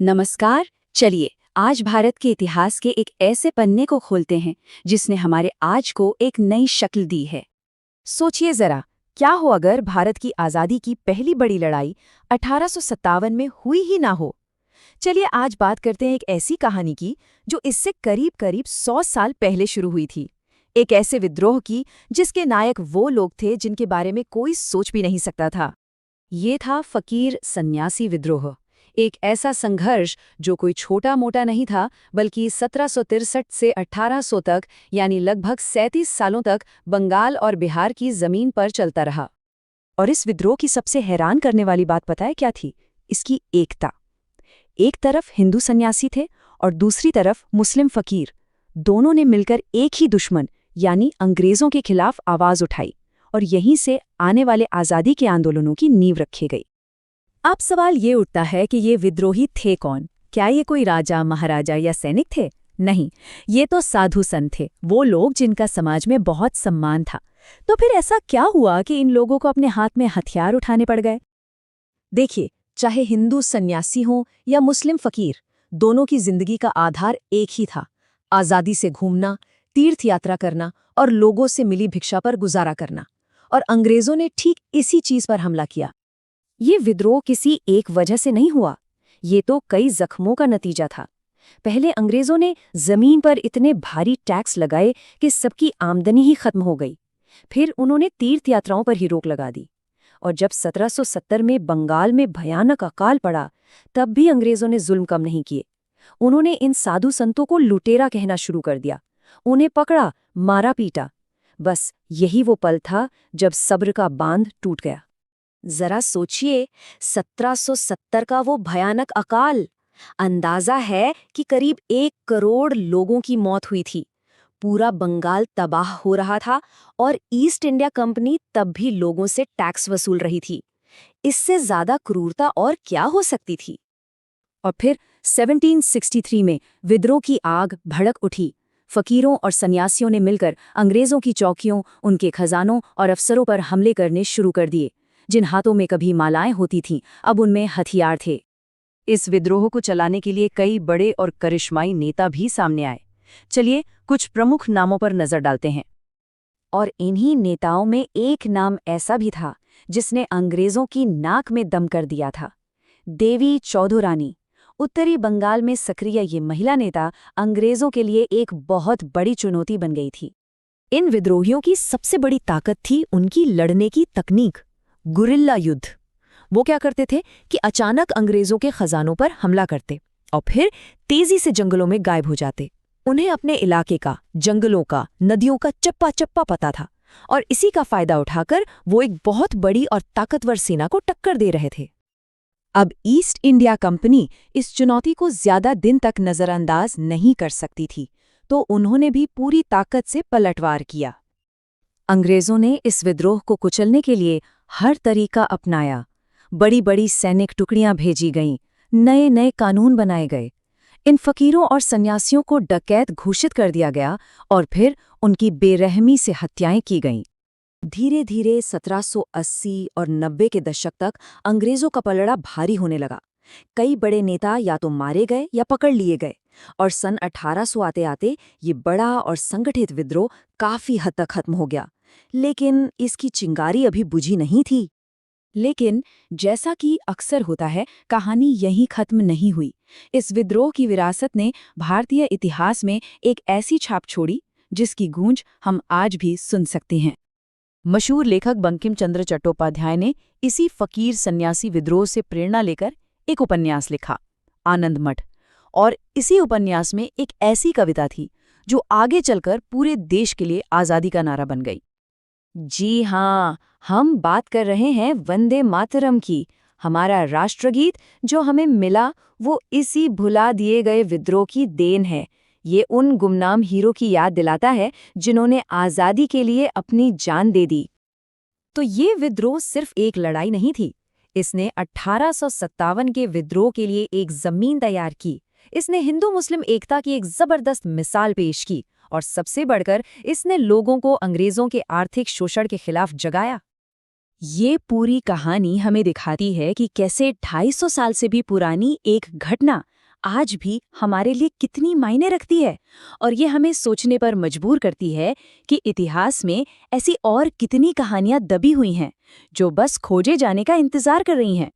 नमस्कार। चलिए आज भारत के इतिहास के एक ऐसे पन्ने को खोलते हैं जिसने हमारे आज को एक नई शक्ल दी है। सोचिए जरा, क्या हो अगर भारत की आज़ादी की पहली बड़ी लड़ाई 1857 में हुई ही ना हो। चलिए आज बात करते हैं एक ऐसी कहानी की जो इससे करीब करीब 100 साल पहले शुरू हुई थी। एक ऐसे विद्रोह की जिसके नायक वो लोग थे जिनके बारे में कोई सोच भी नहीं सकता था। ये था फकीर सन्यासी विद्रोह। एक ऐसा संघर्ष जो कोई छोटा मोटा नहीं था, बल्कि 1763 से 1800 तक यानी लगभग 37 सालों तक बंगाल और बिहार की जमीन पर चलता रहा। और इस विद्रोह की सबसे हैरान करने वाली बात पता है क्या थी? इसकी एकता। एक तरफ हिंदू सन्यासी थे और दूसरी तरफ मुस्लिम फकीर। दोनों ने मिलकर एक ही दुश्मन यानी अंग्रेजों के खिलाफ आवाज उठाई और यहीं से आने वाले आज़ादी के आंदोलनों की नींव रखी गई। अब सवाल ये उठता है कि ये विद्रोही थे कौन? क्या ये कोई राजा, महाराजा या सैनिक थे? नहीं, ये तो साधु संत थे, वो लोग जिनका समाज में बहुत सम्मान था। तो फिर ऐसा क्या हुआ कि इन लोगों को अपने हाथ में हथियार उठाने पड़ गए? देखिए, चाहे हिंदू सन्यासी हों या मुस्लिम फकीर, दोनों की जिंदगी का आधार एक ही था: आज़ादी से घूमना, तीर्थ यात्रा करना और लोगों से मिली भिक्षा पर गुजारा करना। और अंग्रेजों ने ठीक इसी चीज पर हमला किया। ये विद्रोह किसी एक वजह से नहीं हुआ, ये तो कई जख्मों का नतीजा था। पहले अंग्रेजों ने जमीन पर इतने भारी टैक्स लगाए कि सबकी आमदनी ही खत्म हो गई। फिर उन्होंने तीर्थ यात्राओं पर ही रोक लगा दी। और जब 1770 में बंगाल में भयानक अकाल पड़ा, तब भी अंग्रेजों ने जुल्म कम नहीं किए। उन्होंने इन साधु संतों को लुटेरा कहना शुरू कर दिया, उन्हें पकड़ा, मारा पीटा। बस यही वो पल था जब सब्र का बांध टूट गया। जरा सोचिए, 1770 का वो भयानक अकाल। अंदाजा है कि करीब 1 करोड़ लोगों की मौत हुई थी। पूरा बंगाल तबाह हो रहा था और ईस्ट इंडिया कंपनी तब भी लोगों से टैक्स वसूल रही थी। इससे ज्यादा क्रूरता और क्या हो सकती थी? और फिर 1763 में विद्रोह की आग भड़क उठी। फकीरों और सन्यासियों ने मिलकर अंग्रेजों की चौकियों, उनके खजानों और अफसरों पर हमले करने शुरू कर दिए। जिन हाथों में कभी मालाएं होती थीं, अब उनमें हथियार थे। इस विद्रोह को चलाने के लिए कई बड़े और करिश्माई नेता भी सामने आए। चलिए कुछ प्रमुख नामों पर नजर डालते हैं। और इन्हीं नेताओं में एक नाम ऐसा भी था जिसने अंग्रेजों की नाक में दम कर दिया था: देवी चौधुरानी। उत्तरी बंगाल में सक्रिय ये महिला नेता अंग्रेजों के लिए एक बहुत बड़ी चुनौती बन गई थी। इन विद्रोहियों की सबसे बड़ी ताकत थी उनकी लड़ने की तकनीक, गुरिल्ला युद्ध। वो क्या करते थे कि अचानक अंग्रेजों के खजानों पर हमला करते और फिर तेजी से जंगलों में गायब हो जाते। उन्हें अपने इलाके का, जंगलों का, नदियों का चप्पा चप्पा पता था और इसी का फायदा उठाकर वो एक बहुत बड़ी और ताकतवर सेना को टक्कर दे रहे थे। अब ईस्ट इंडिया कंपनी इस चुनौती को ज्यादा दिन तक नजरअंदाज नहीं कर सकती थी, तो उन्होंने भी पूरी ताकत से पलटवार किया। अंग्रेजों ने इस विद्रोह को कुचलने के लिए हर तरीका अपनाया। बड़ी बड़ी सैनिक टुकड़ियां भेजी गईं, नए नए कानून बनाए गए, इन फकीरों और सन्यासियों को डकैत घोषित कर दिया गया और फिर उनकी बेरहमी से हत्याएं की गईं। धीरे धीरे 1780 और 90 के दशक तक अंग्रेजों का पलड़ा भारी होने लगा। कई बड़े नेता या तो मारे गए या पकड़ लिए गए और सन 1800 आते आते ये बड़ा और संगठित विद्रोह काफी हद तक खत्म हो गया। लेकिन इसकी चिंगारी अभी बुझी नहीं थी। लेकिन जैसा कि अक्सर होता है, कहानी यहीं खत्म नहीं हुई। इस विद्रोह की विरासत ने भारतीय इतिहास में एक ऐसी छाप छोड़ी जिसकी गूंज हम आज भी सुन सकते हैं। मशहूर लेखक बंकिम चंद्र चट्टोपाध्याय ने इसी फकीर सन्यासी विद्रोह से प्रेरणा लेकर एक उपन्यास लिखा, आनंद मठ। और इसी उपन्यास में एक ऐसी कविता थी जो आगे चलकर पूरे देश के लिए आज़ादी का नारा बन गई। जी हाँ, हम बात कर रहे हैं वंदे मातरम की। हमारा राष्ट्रगीत जो हमें मिला वो इसी भुला दिए गए विद्रोह की देन है। ये उन गुमनाम हीरो की याद दिलाता है जिन्होंने आज़ादी के लिए अपनी जान दे दी। तो ये विद्रोह सिर्फ एक लड़ाई नहीं थी, इसने 1857 के विद्रोह के लिए एक जमीन तैयार की। इसने हिंदू मुस्लिम एकता की एक जबरदस्त मिसाल पेश की और सबसे बढ़कर इसने लोगों को अंग्रेजों के आर्थिक शोषण के खिलाफ जगाया। ये पूरी कहानी हमें दिखाती है कि कैसे 250 साल से भी पुरानी एक घटना आज भी हमारे लिए कितनी मायने रखती है, और ये हमें सोचने पर मजबूर करती है कि इतिहास में ऐसी और कितनी कहानियां दबी हुई हैं जो बस खोजे जाने का इंतजार कर रही हैं।